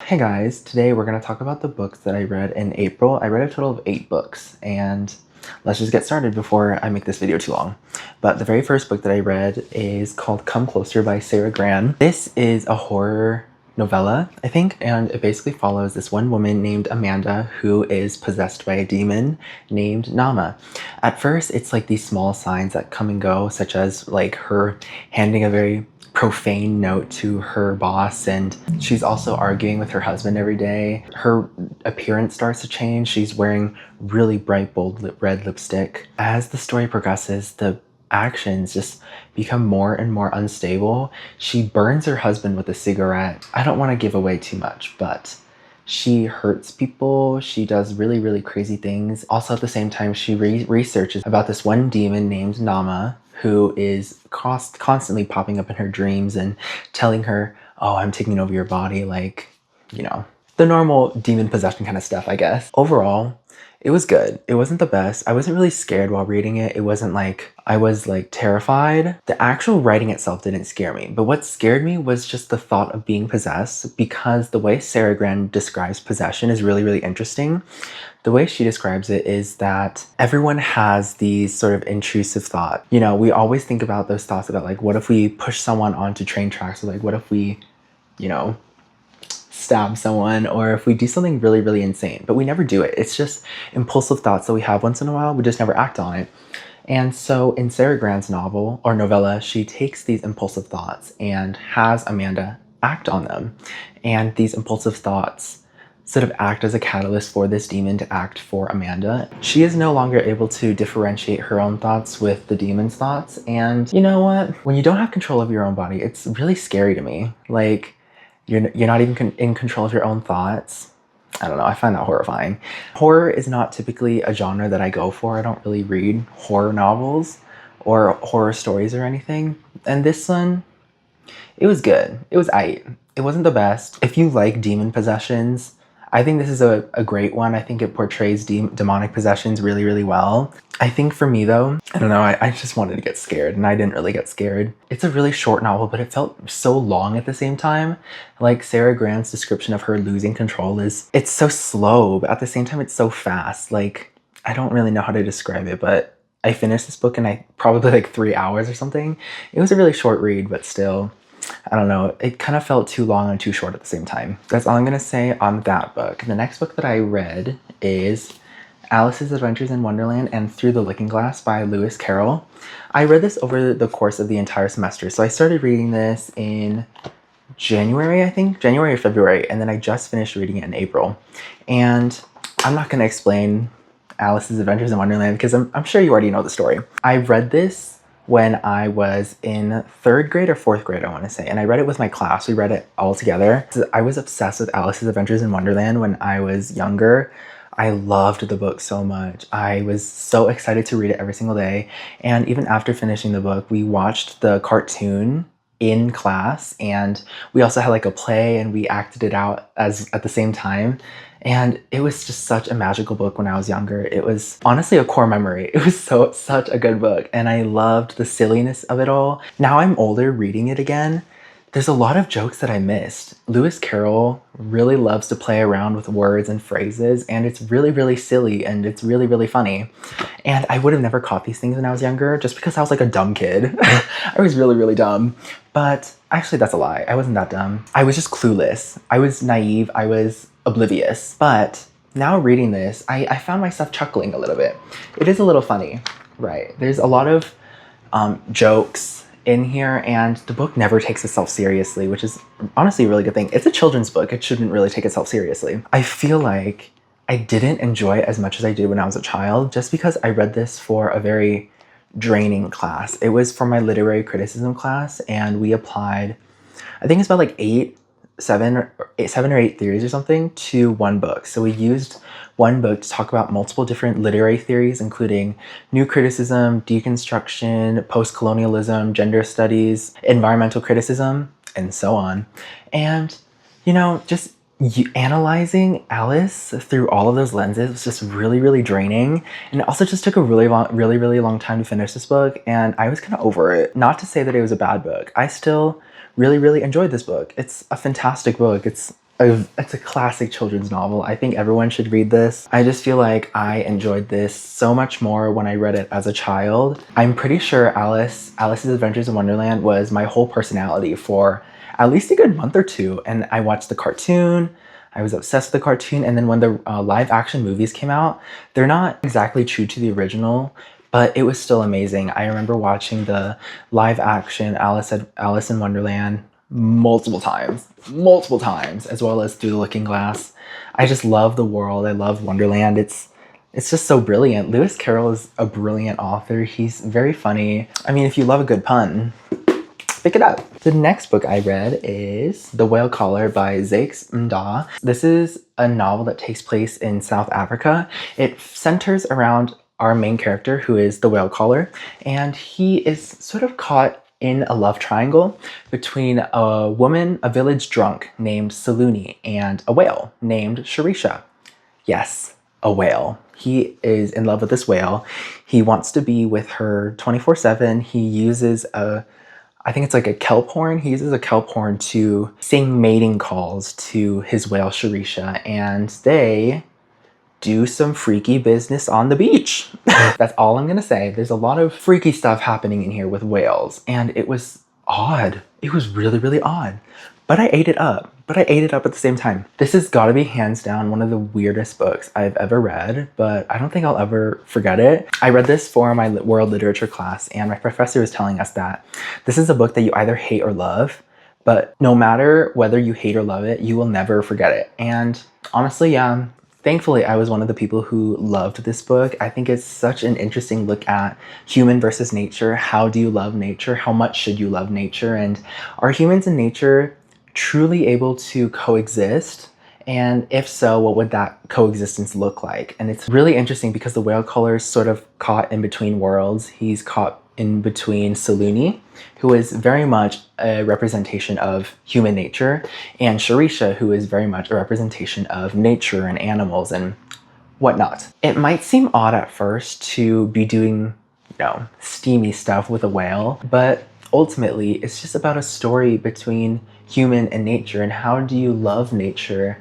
Hey guys, today we're going to talk about the books that I read in April. I read a total of 8 books, and let's just get started before I make this video too long. But the very first book that I read is called Come Closer by Sara Gran. This is a horror novella, I think, and it basically follows this one woman named Amanda who is possessed by a demon named Nama. At first, it's like these small signs that come and go, such as like her handing a very profane note to her boss, and she's also arguing with her husband every day. Her appearance starts to change. She's wearing really bright, bold red lipstick. As the story progresses, the actions just become more and more unstable. She burns her husband with a cigarette. I don't want to give away too much, but she hurts people. She does really, really crazy things. Also, at the same time, she researches about this one demon named Nama, who is constantly popping up in her dreams and telling her, oh, I'm taking over your body, like, you know, the normal demon possession kind of stuff, I guess. Overall, it was good. It wasn't the best. I wasn't really scared while reading it. It wasn't like I was like terrified. The actual writing itself didn't scare me, but what scared me was just the thought of being possessed, because the way Sara Gran describes possession is really, really interesting. The way she describes it is that everyone has these sort of intrusive thoughts. You know, we always think about those thoughts about like, what if we push someone onto train tracks, or like, what if we, you know, stab someone, or if we do something really, really insane, but we never do it. It's just impulsive thoughts that we have once in a while. We just never act on it. And so in Sara Gran's novel or novella, she takes these impulsive thoughts and has Amanda act on them. And these impulsive thoughts sort of act as a catalyst for this demon to act for Amanda. She is no longer able to differentiate her own thoughts with the demon's thoughts. And you know what? When you don't have control of your own body, it's really scary to me. Like, you're not even in control of your own thoughts. I don't know, I find that horrifying. Horror is not typically a genre that I go for. I don't really read horror novels or horror stories or anything. And this one, it was good. It was aight. It wasn't the best. If you like demon possessions, I think this is a great one. I think it portrays demonic possessions really, really well. I think for me though, I don't know, I just wanted to get scared, and I didn't really get scared. It's a really short novel, but it felt so long at the same time. Like Sara Gran's description of her losing control it's so slow, but at the same time it's so fast. Like, I don't really know how to describe it, but I finished this book in probably like 3 hours or something. It was a really short read, but still, I don't know, it kind of felt too long and too short at the same time. That's all I'm gonna say on that book. The next book that I read is Alice's Adventures in Wonderland and Through the Looking Glass by Carroll. I read this over the course of the entire semester. So I started reading this in January, I think, January or February, and then I just finished reading it in April. And I'm not gonna explain Alice's Adventures in Wonderland because I'm sure you already know the story. I read this when I was in 3rd grade or 4th grade, I want to say, and I read it with my class. We read it all together. I was obsessed with Alice's Adventures in Wonderland when I was younger. I loved the book so much. I was so excited to read it every single day. And even after finishing the book, we watched the cartoon in class, and we also had like a play, and we acted it out at the same time. And it was just such a magical book when I was younger. It was honestly a core memory. It was such a good book, and I loved the silliness of it all. Now I'm older reading it again, there's a lot of jokes that I missed. Carroll really loves to play around with words and phrases, and it's really, really silly, and it's really, really funny. And I would have never caught these things when I was younger, just because I was like a dumb kid. I was really, really dumb. But actually, that's a lie. I wasn't that dumb. I was just clueless. I was naive. I was oblivious. But now reading this, I found myself chuckling a little bit. It is a little funny, right? There's a lot of jokes in here, and the book never takes itself seriously, which is honestly a really good thing. It's a children's book. It shouldn't really take itself seriously. I feel like I didn't enjoy it as much as I did when I was a child, just because I read this for a very draining class. It was for my literary criticism class, and we applied, I think it's about like 7 or 8 theories or something to one book. So we used one book to talk about multiple different literary theories, including new criticism, deconstruction, post-colonialism, gender studies, environmental criticism, and so on. And, you know, just analyzing Alice through all of those lenses was just really, really draining. And it also just took a really long time to finish this book, and I was kind of over it. Not to say that it was a bad book. I still really, really enjoyed this book. It's a fantastic book. It's it's a classic children's novel. I think everyone should read this. I just feel like I enjoyed this so much more when I read it as a child. I'm pretty sure Alice's Adventures in Wonderland was my whole personality for at least a good month or two. And I watched the cartoon. I was obsessed with the cartoon. And then when the live action movies came out, they're not exactly true to the original, but it was still amazing. I remember watching the live action Alice in Wonderland multiple times, as well as Through the Looking Glass. I just love the world. I love Wonderland. It's just so brilliant. Lewis Carroll is a brilliant author. He's very funny. I mean, if you love a good pun, pick it up. The next book I read is The Whale Caller by Zakes. This is a novel that takes place in South Africa. It centers around our main character, who is the whale caller, and he is sort of caught in a love triangle between a woman, a village drunk named Saluni, and a whale named Sharisha. Yes, a whale. He is in love with this whale. He wants to be with her 24/7. He uses I think it's like a kelp horn. He uses a kelp horn to sing mating calls to his whale Sharisha, and they do some freaky business on the beach. That's all I'm gonna say. There's a lot of freaky stuff happening in here with whales, and it was odd. It was really, really odd. But I ate it up. At the same time. This has gotta be hands down one of the weirdest books I've ever read, but I don't think I'll ever forget it. I read this for my world literature class, and my professor was telling us that this is a book that you either hate or love, but no matter whether you hate or love it, you will never forget it. And honestly, yeah, thankfully, I was one of the people who loved this book. I think it's such an interesting look at human versus nature. How do you love nature? How much should you love nature? And are humans and nature truly able to coexist? And if so, what would that coexistence look like? And it's really interesting because the whale caller is sort of caught in between worlds. He's caught in between Saluni, who is very much a representation of human nature, and Sharisha, who is very much a representation of nature and animals and whatnot. It might seem odd at first to be doing, steamy stuff with a whale, but ultimately it's just about a story between human and nature, and how do you love nature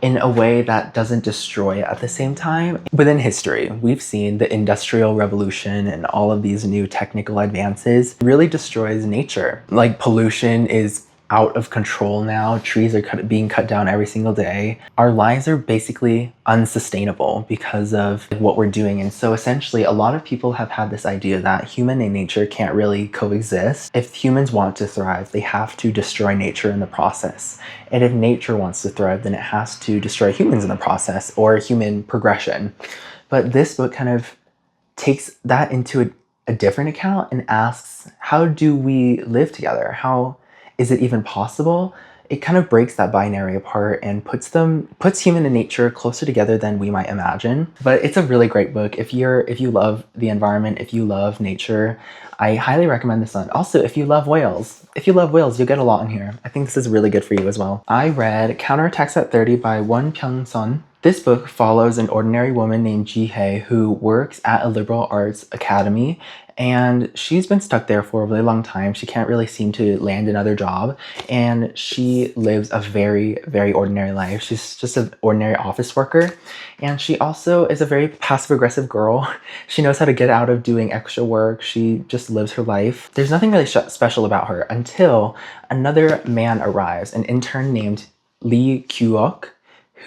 in a way that doesn't destroy it at the same time. Within history, we've seen the Industrial Revolution and all of these new technical advances really destroys nature. Like, pollution is out of control now. Trees are being cut down every single day. Our lives are basically unsustainable because of what we're doing. And so essentially, a lot of people have had this idea that human and nature can't really coexist. If humans want to thrive, they have to destroy nature in the process. And if nature wants to thrive, then it has to destroy humans in the process, or human progression. But this book kind of takes that into a different account and asks, how do we live together? How is it even possible? It kind of breaks that binary apart and puts human and nature closer together than we might imagine. But it's a really great book. If you love the environment, if you love nature, I highly recommend this one. Also, if you love whales, you'll get a lot in here. I think this is really good for you as well. I read Counterattacks at 30 by Won Pyung-sun. This book follows an ordinary woman named Ji-hye who works at a liberal arts academy, and she's been stuck there for a really long time. She can't really seem to land another job, and she lives a very, very ordinary life. She's just an ordinary office worker, and she also is a very passive-aggressive girl. She knows how to get out of doing extra work. She just lives her life. There's nothing really special about her until another man arrives, an intern named Lee Kyuk,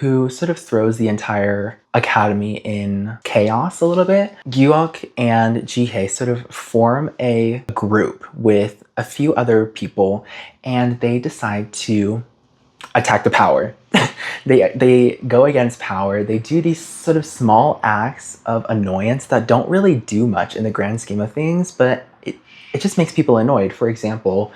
who sort of throws the entire academy in chaos a little bit. Gyuk and Ji-hye sort of form a group with a few other people, and they decide to attack the power. They go against power. They do these sort of small acts of annoyance that don't really do much in the grand scheme of things, but it just makes people annoyed. For example,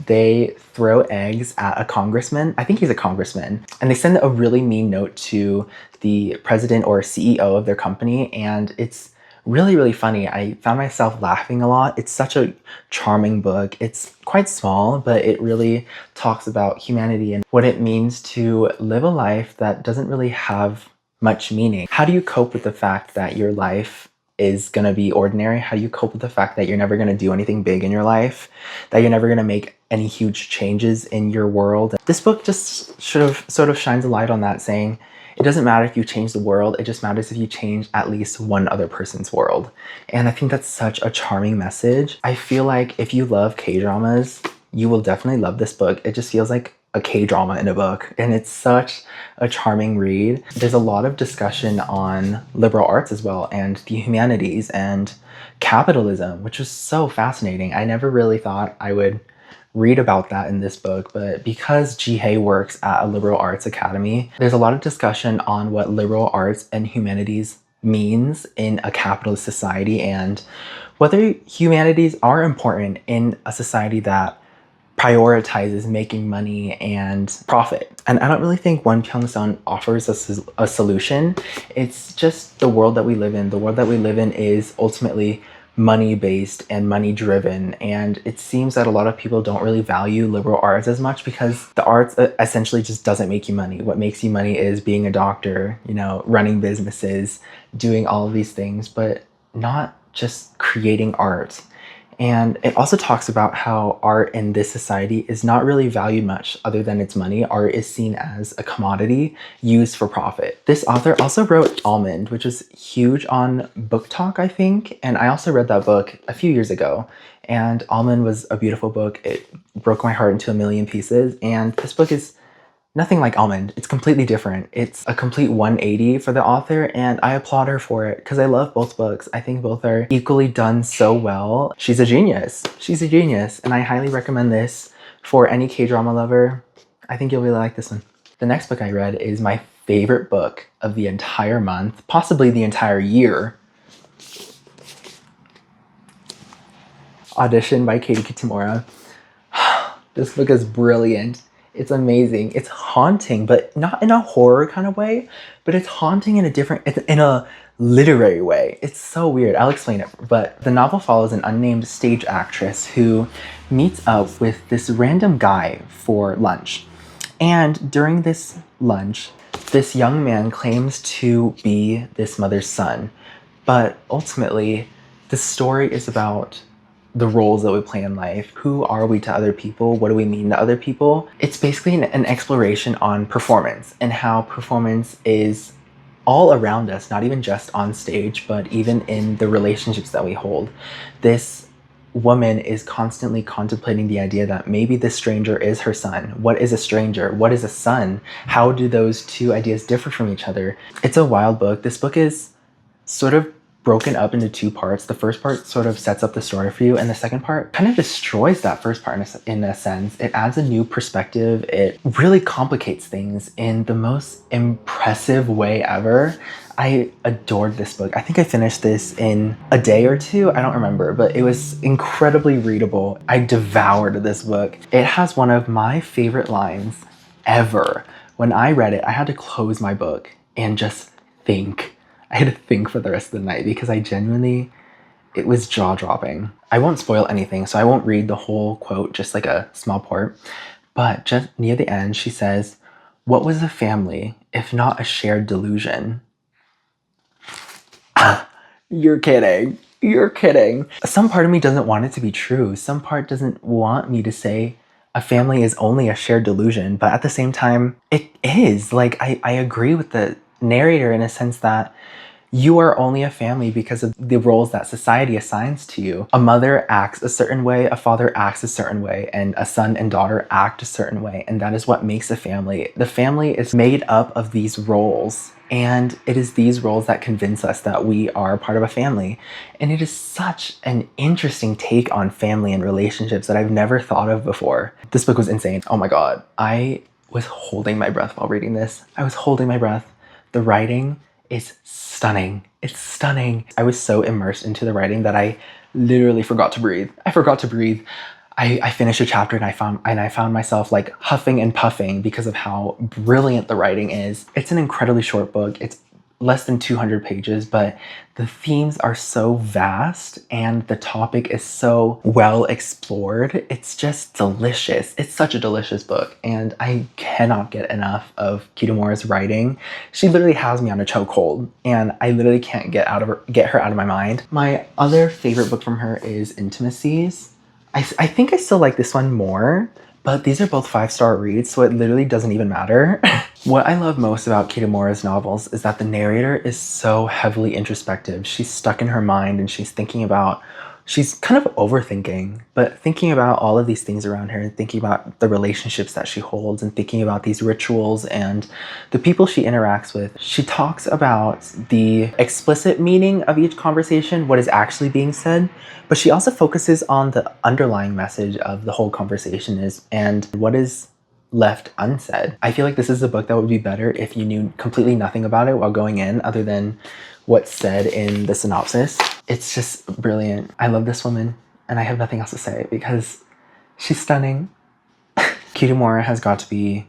they throw eggs at a congressman. I think he's a congressman. And they send a really mean note to the president or CEO of their company. And it's really, really funny. I found myself laughing a lot. It's such a charming book. It's quite small, but it really talks about humanity and what it means to live a life that doesn't really have much meaning. How do you cope with the fact that your life is going to be ordinary? How do you cope with the fact that you're never going to do anything big in your life, that you're never going to make any huge changes in your world? This book just sort of shines a light on that, saying it doesn't matter if you change the world, it just matters if you change at least one other person's world. And I think that's such a charming message. I feel like if you love K-dramas, you will definitely love this book. It just feels like a K-drama in a book, and it's such a charming read. There's a lot of discussion on liberal arts as well, and the humanities and capitalism, which was so fascinating. I never really thought I would read about that in this book, but because Ji-hye works at a liberal arts academy, there's a lot of discussion on what liberal arts and humanities means in a capitalist society, and whether humanities are important in a society that prioritizes making money and profit. And I don't really think One Pyeongseon offers us a solution. It's just the world that we live in. The world that we live in is ultimately money-based and money-driven, and it seems that a lot of people don't really value liberal arts as much because the arts essentially just doesn't make you money. What makes you money is being a doctor, you know, running businesses, doing all of these things, but not just creating art. And it also talks about how art in this society is not really valued much other than its money. Art is seen as a commodity used for profit. This author also wrote Almond, which was huge on Book Talk, I think. And I also read that book a few years ago. And Almond was a beautiful book. It broke my heart into a million pieces. And this book is nothing like Almond. It's completely different. It's a complete 180 for the author, and I applaud her for it because I love both books. I think both are equally done so well. She's a genius. She's a genius, and I highly recommend this for any K-drama lover. I think you'll really like this one. The next book I read is my favorite book of the entire month, possibly the entire year. Audition by Kitamura. This book is brilliant. It's amazing. It's haunting, but not in a horror kind of way, but it's haunting in a literary way. It's so weird. I'll explain it. But the novel follows an unnamed stage actress who meets up with this random guy for lunch. And during this lunch, this young man claims to be this mother's son. But ultimately, the story is about the roles that we play in life. Who are we to other people? What do we mean to other people? It's basically an exploration on performance and how performance is all around us, not even just on stage, but even in the relationships that we hold. This woman is constantly contemplating the idea that maybe this stranger is her son. What is a stranger? What is a son? How do those two ideas differ from each other? It's a wild book. This book is sort of broken up into two parts. The first part sort of sets up the story for you, and the second part kind of destroys that first part in a sense. It adds a new perspective. It really complicates things in the most impressive way ever. I adored this book. I think I finished this in a day or two. I don't remember, but it was incredibly readable. I devoured this book. It has one of my favorite lines ever. When I read it, I had to close my book and just think. I had to think for the rest of the night because it was jaw-dropping. I won't spoil anything, so I won't read the whole quote, just like a small part. But just near the end, she says, "What was a family if not a shared delusion?" You're kidding. You're kidding. Some part of me doesn't want it to be true. Some part doesn't want me to say a family is only a shared delusion, but at the same time, it is. Like, I agree with the narrator in a sense that you are only a family because of the roles that society assigns to you. A mother acts a certain way, a father acts a certain way, and a son and daughter act a certain way, and that is what makes a family. The family is made up of these roles, and it is these roles that convince us that we are part of a family. And it is such an interesting take on family and relationships that I've never thought of before. This book was insane. Oh my god. I was holding my breath while reading this. I was holding my breath. The writing is stunning. It's stunning. I was so immersed into the writing that I literally forgot to breathe. I forgot to breathe. I finished a chapter and I found myself like huffing and puffing because of how brilliant the writing is. It's an incredibly short book. It's less than 200 pages, but the themes are so vast and the topic is so well explored. It's just delicious. It's such a delicious book, and I cannot get enough of Kitamura's writing. She literally has me on a chokehold, and I literally can't get her out of my mind. My other favorite book from her is Intimacies. I think I still like this one more, but these are both 5-star reads, so it literally doesn't even matter. What I love most about Kitamura's novels is that the narrator is so heavily introspective. She's stuck in her mind and she's kind of overthinking, but thinking about all of these things around her and thinking about the relationships that she holds and thinking about these rituals and the people she interacts with. She talks about the explicit meaning of each conversation, what is actually being said, but she also focuses on the underlying message of the whole conversation and what is left unsaid. I feel like this is a book that would be better if you knew completely nothing about it while going in other than what's said in the synopsis. It's just brilliant. I love this woman and I have nothing else to say because she's stunning. Kitamura has got to be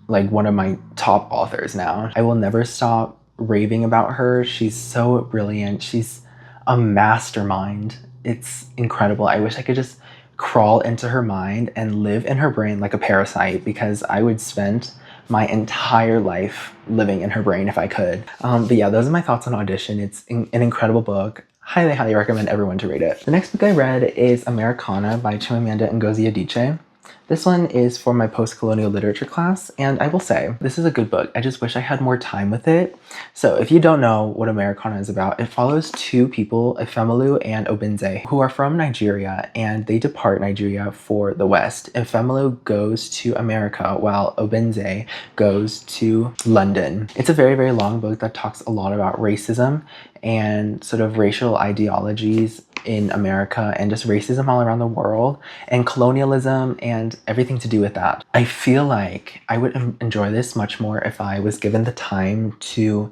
like one of my top authors now. I will never stop raving about her. She's so brilliant. She's a mastermind. It's incredible. I wish I could just crawl into her mind and live in her brain like a parasite because I would spend my entire life living in her brain if I could. But yeah, those are my thoughts on Audition. It's an incredible book. Highly, highly recommend everyone to read it. The next book I read is Americana by Chimamanda Ngozi Adichie. This one is for my post-colonial literature class, and I will say, this is a good book. I just wish I had more time with it. So if you don't know what Americana is about, it follows two people, Efemelu and Obinze, who are from Nigeria, and they depart Nigeria for the West. Efemelu goes to America, while Obinze goes to London. It's a very, very long book that talks a lot about racism and sort of racial ideologies in America and just racism all around the world and colonialism and everything to do with that. I feel like I would enjoy this much more if I was given the time to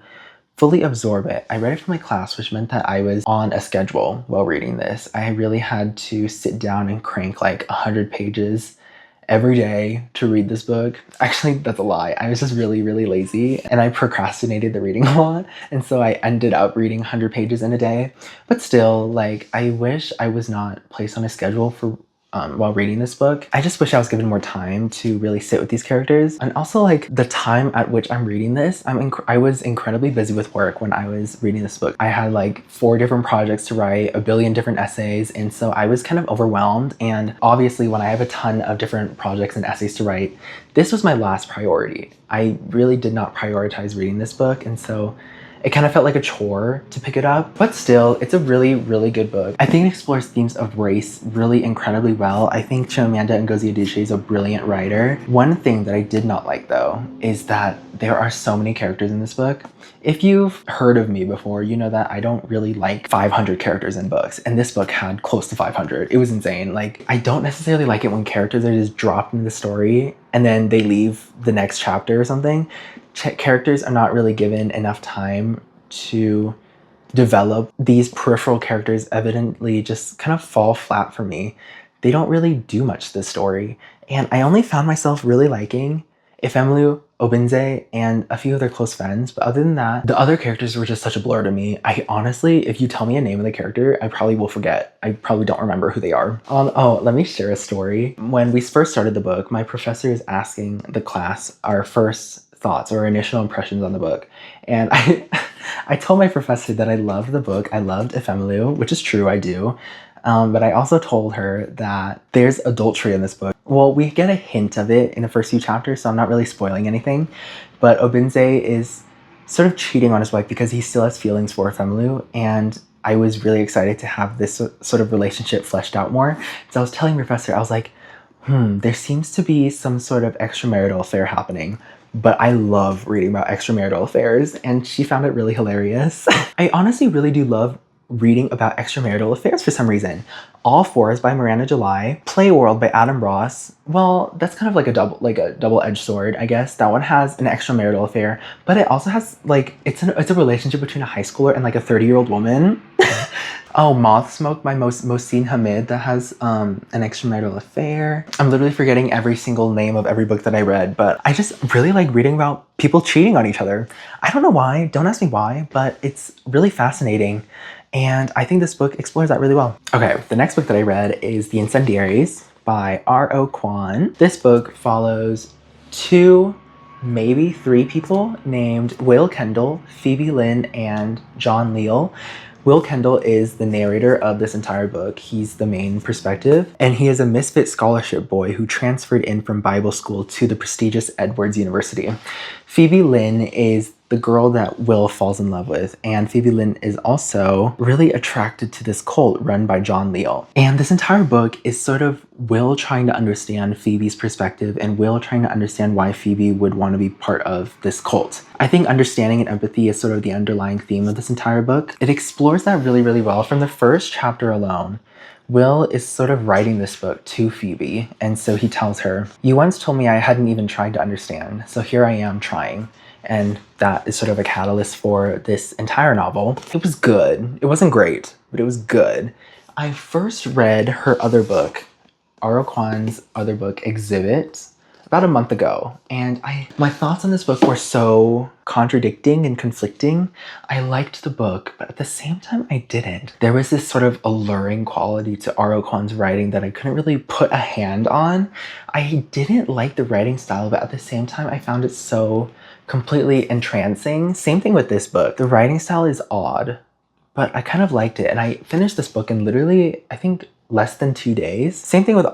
fully absorb it. I read it for my class, which meant that I was on a schedule while reading this. I really had to sit down and crank like 100 pages every day to read this book. Actually, that's a lie. I was just really, really lazy and I procrastinated the reading a lot. And so I ended up reading 100 pages in a day. But still, like, I wish I was not placed on a schedule for while reading this book. I just wish I was given more time to really sit with these characters. And also, like, the time at which I'm reading this, I was incredibly busy with work when I was reading this book. I had like 4 different projects to write, a billion different essays, and so I was kind of overwhelmed. And obviously when I have a ton of different projects and essays to write, this was my last priority. I really did not prioritize reading this book, and so it kind of felt like a chore to pick it up, but still, it's a really, really good book. I think it explores themes of race really incredibly well. I think Chimamanda Ngozi Adichie is a brilliant writer. One thing that I did not like, though, is that there are so many characters in this book. If you've heard of me before, you know that I don't really like 500 characters in books, and this book had close to 500. It was insane. Like, I don't necessarily like it when characters are just dropped into the story and then they leave the next chapter or something. Characters are not really given enough time to develop. These peripheral characters evidently just kind of fall flat for me. They don't really do much to the story, and I only found myself really liking Efemelu, Obinze, and a few other close friends, but other than that, the other characters were just such a blur to me. I honestly, if you tell me a name of the character, I probably will forget. I probably don't remember who they are. Oh, let me share a story. When we first started the book, my professor is asking the class our first thoughts or initial impressions on the book, and I told my professor that I loved the book. I loved Efemelu, which is true, I do. But I also told her that there's adultery in this book. Well, we get a hint of it in the first few chapters, so I'm not really spoiling anything. But Obinze is sort of cheating on his wife because he still has feelings for Efemelu, and I was really excited to have this sort of relationship fleshed out more. So I was telling Professor, I was like, there seems to be some sort of extramarital affair happening. But I love reading about extramarital affairs, and she found it really hilarious. I honestly really do love reading about extramarital affairs for some reason. All Fours by Miranda July, Playworld by Adam Ross. Well, that's kind of like a double-edged sword, I guess. That one has an extramarital affair, but it also has like it's a relationship between a high schooler and like a 30-year-old woman. Oh, Moth Smoke by Mohsin Hamid, that has an extramarital affair. I'm literally forgetting every single name of every book that I read, but I just really like reading about people cheating on each other. I don't know why, don't ask me why, but it's really fascinating. And I think this book explores that really well. Okay, the next book that I read is The Incendiaries by R.O. Kwon. This book follows 2, maybe 3 people named Will Kendall, Phoebe Lynn, and John Leal. Will Kendall is the narrator of this entire book. He's the main perspective, and he is a misfit scholarship boy who transferred in from Bible school to the prestigious Edwards University. Phoebe Lynn is the girl that Will falls in love with, and Phoebe Lynn is also really attracted to this cult run by John Leal. And this entire book is sort of Will trying to understand Phoebe's perspective and Will trying to understand why Phoebe would want to be part of this cult. I think understanding and empathy is sort of the underlying theme of this entire book. It explores that really, really well. From the first chapter alone, Will is sort of writing this book to Phoebe, and so he tells her, "You once told me I hadn't even tried to understand, so here I am trying." And that is sort of a catalyst for this entire novel. It was good. It wasn't great, but it was good. I first read her other book, R.O. Kwon's other book, Exhibit, about a month ago. And my thoughts on this book were so contradicting and conflicting. I liked the book, but at the same time, I didn't. There was this sort of alluring quality to R.O. Kwon's writing that I couldn't really put a hand on. I didn't like the writing style, but at the same time, I found it so completely entrancing. Same thing with this book. The writing style is odd, but I kind of liked it. And I finished this book in literally, I think, less than 2 days. Same thing with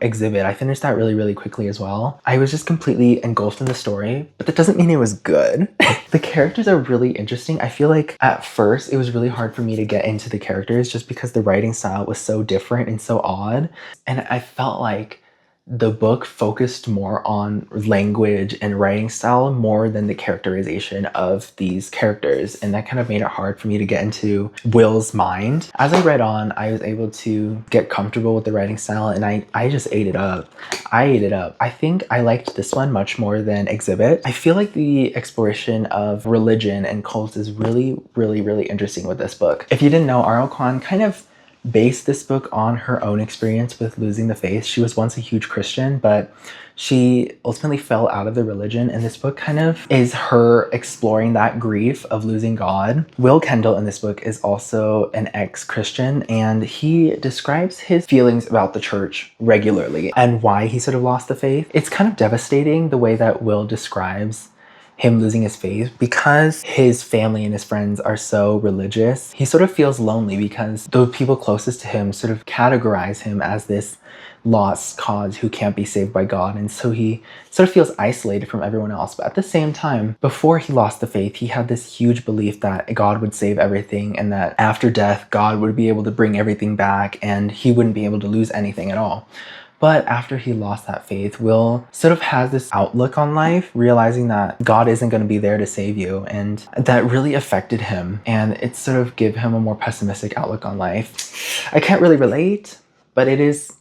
Exhibit. I finished that really, really quickly as well. I was just completely engulfed in the story, but that doesn't mean it was good. The characters are really interesting. I feel like at first it was really hard for me to get into the characters just because the writing style was so different and so odd. And I felt like the book focused more on language and writing style more than the characterization of these characters, and that kind of made it hard for me to get into Will's mind. As I read on, I was able to get comfortable with the writing style, and I just ate it up. I ate it up. I think I liked this one much more than Exhibit. I feel like the exploration of religion and cults is really, really, really interesting with this book. If you didn't know, R.O. Kwon kind of based this book on her own experience with losing the faith. She was once a huge Christian, but she ultimately fell out of the religion, and this book kind of is her exploring that grief of losing God. Will Kendall in this book is also an ex-Christian, and he describes his feelings about the church regularly and why he sort of lost the faith. It's kind of devastating the way that Will describes him losing his faith because his family and his friends are so religious. He sort of feels lonely because the people closest to him sort of categorize him as this lost cause who can't be saved by God, and so he sort of feels isolated from everyone else. But at the same time, before he lost the faith, he had this huge belief that God would save everything and that after death, God would be able to bring everything back and he wouldn't be able to lose anything at all. But after he lost that faith, Will sort of has this outlook on life, realizing that God isn't going to be there to save you, and that really affected him, and it sort of gave him a more pessimistic outlook on life. I can't really relate, but it is,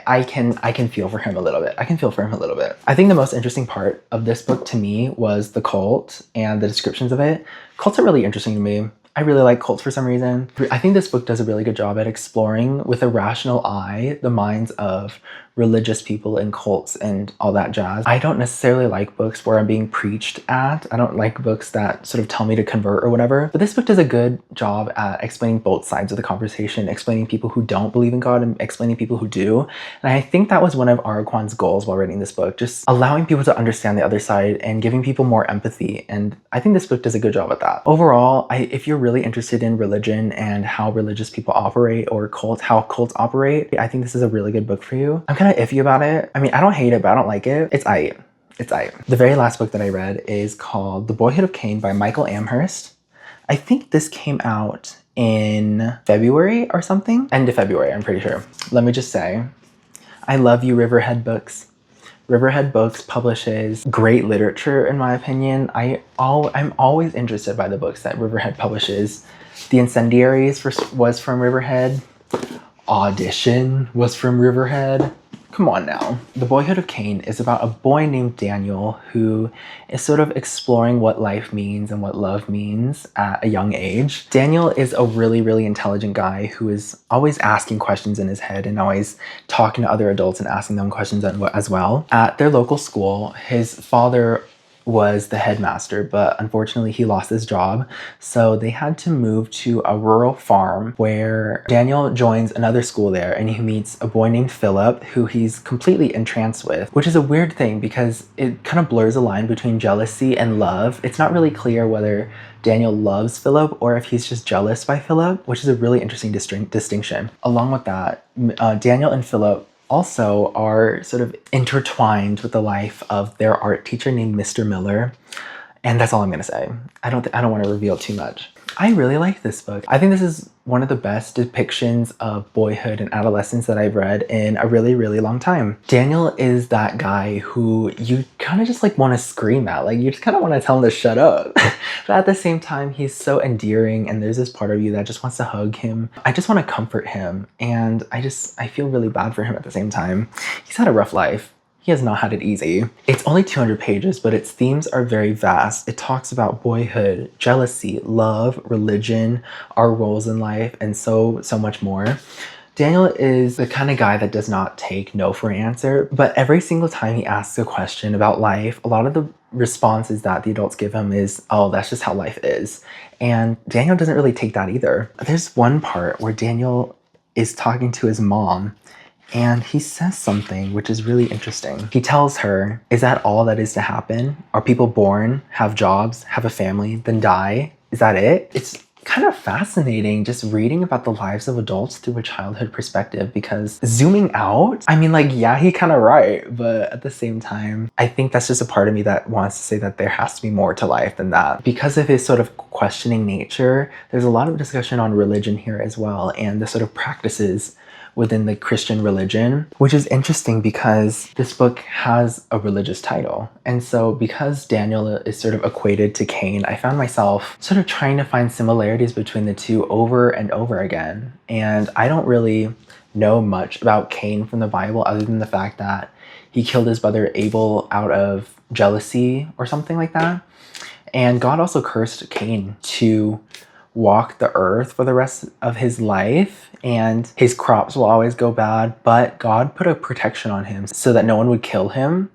I can feel for him a little bit. I can feel for him a little bit. I think the most interesting part of this book to me was the cult and the descriptions of it. Cults are really interesting to me. I really like cults for some reason. I think this book does a really good job at exploring with a rational eye the minds of religious people and cults and all that jazz. I don't necessarily like books where I'm being preached at. I don't like books that sort of tell me to convert or whatever. But this book does a good job at explaining both sides of the conversation, explaining people who don't believe in God and explaining people who do. And I think that was one of R.O. Kwon's goals while writing this book, just allowing people to understand the other side and giving people more empathy. And I think this book does a good job at that. Overall, if you're really interested in religion and how religious people operate or how cults operate, I think this is a really good book for you. I'm kind of iffy about it. I mean, I don't hate it, but I don't like it. It's aight. It's aight. The very last book that I read is called The Boyhood of Cain by Michael Amherst. I think this came out in February or something. End of February, I'm pretty sure. Let me just say, I love you, Riverhead books. Riverhead Books publishes great literature, in my opinion. I'm always interested by the books that Riverhead publishes. The Incendiaries was from Riverhead. Audition was from Riverhead. Come on now. The Boyhood of Cain is about a boy named Daniel who is sort of exploring what life means and what love means at a young age. Daniel is a really, really intelligent guy who is always asking questions in his head and always talking to other adults and asking them questions as well. At their local school, his father was the headmaster, but unfortunately he lost his job. So they had to move to a rural farm where Daniel joins another school there and he meets a boy named Philip who he's completely entranced with, which is a weird thing because it kind of blurs a line between jealousy and love. It's not really clear whether Daniel loves Philip or if he's just jealous by Philip, which is a really interesting distinction. Along with that, Daniel and Philip also are sort of intertwined with the life of their art teacher named Mr. Miller. And that's all I'm gonna say. I don't want to reveal too much. I really like this book. I think this is one of the best depictions of boyhood and adolescence that I've read in a really, really long time. Daniel is that guy who you kind of just like want to scream at. Like you just kind of want to tell him to shut up. But at the same time, he's so endearing and there's this part of you that just wants to hug him. I just want to comfort him. And I feel really bad for him at the same time. He's had a rough life. He has not had it easy. It's only 200 pages, but its themes are very vast. It talks about boyhood, jealousy, love, religion, our roles in life, and so much more. Daniel is the kind of guy that does not take no for an answer, but every single time he asks a question about life, a lot of the responses that the adults give him is, oh, that's just how life is. And Daniel doesn't really take that either. There's one part where Daniel is talking to his mom and he says something which is really interesting. He tells her, is that all that is to happen? Are people born, have jobs, have a family, then die? Is that it? It's kind of fascinating just reading about the lives of adults through a childhood perspective because zooming out, I mean, like, yeah, he kind of right, but at the same time, I think that's just a part of me that wants to say that there has to be more to life than that. Because of his sort of questioning nature, there's a lot of discussion on religion here as well and the sort of practices within the Christian religion, which is interesting because this book has a religious title. And so because Daniel is sort of equated to Cain, I found myself sort of trying to find similarities between the two over and over again. And I don't really know much about Cain from the Bible other than the fact that he killed his brother Abel out of jealousy or something like that. And God also cursed Cain to walk the earth for the rest of his life and his crops will always go bad, but God put a protection on him so that no one would kill him.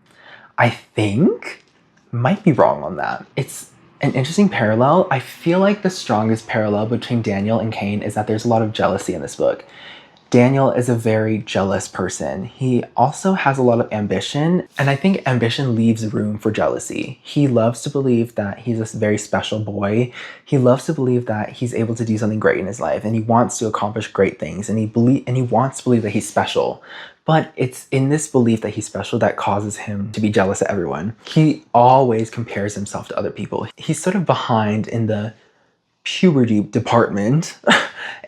I think, might be wrong on that. It's an interesting parallel. I feel like the strongest parallel between Daniel and Cain is that there's a lot of jealousy in this book. Daniel is a very jealous person. He also has a lot of ambition, and I think ambition leaves room for jealousy. He loves to believe that he's a very special boy. He loves to believe that he's able to do something great in his life, and he wants to accomplish great things, and he wants to believe that he's special. But it's in this belief that he's special that causes him to be jealous of everyone. He always compares himself to other people. He's sort of behind in the puberty department.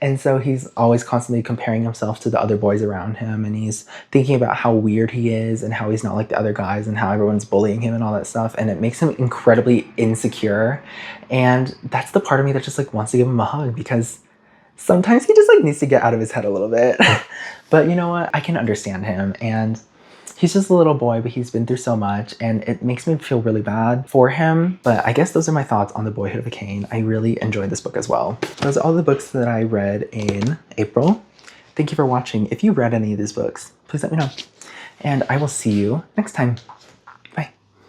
And so he's always constantly comparing himself to the other boys around him. And he's thinking about how weird he is and how he's not like the other guys and how everyone's bullying him and all that stuff. And it makes him incredibly insecure. And that's the part of me that just like wants to give him a hug because sometimes he just like needs to get out of his head a little bit. But you know what? I can understand him. And he's just a little boy, but he's been through so much and it makes me feel really bad for him. But I guess those are my thoughts on The Boyhood of Cain. I really enjoyed this book as well. Those are all the books that I read in April. Thank you for watching. If you read any of these books, please let me know. And I will see you next time.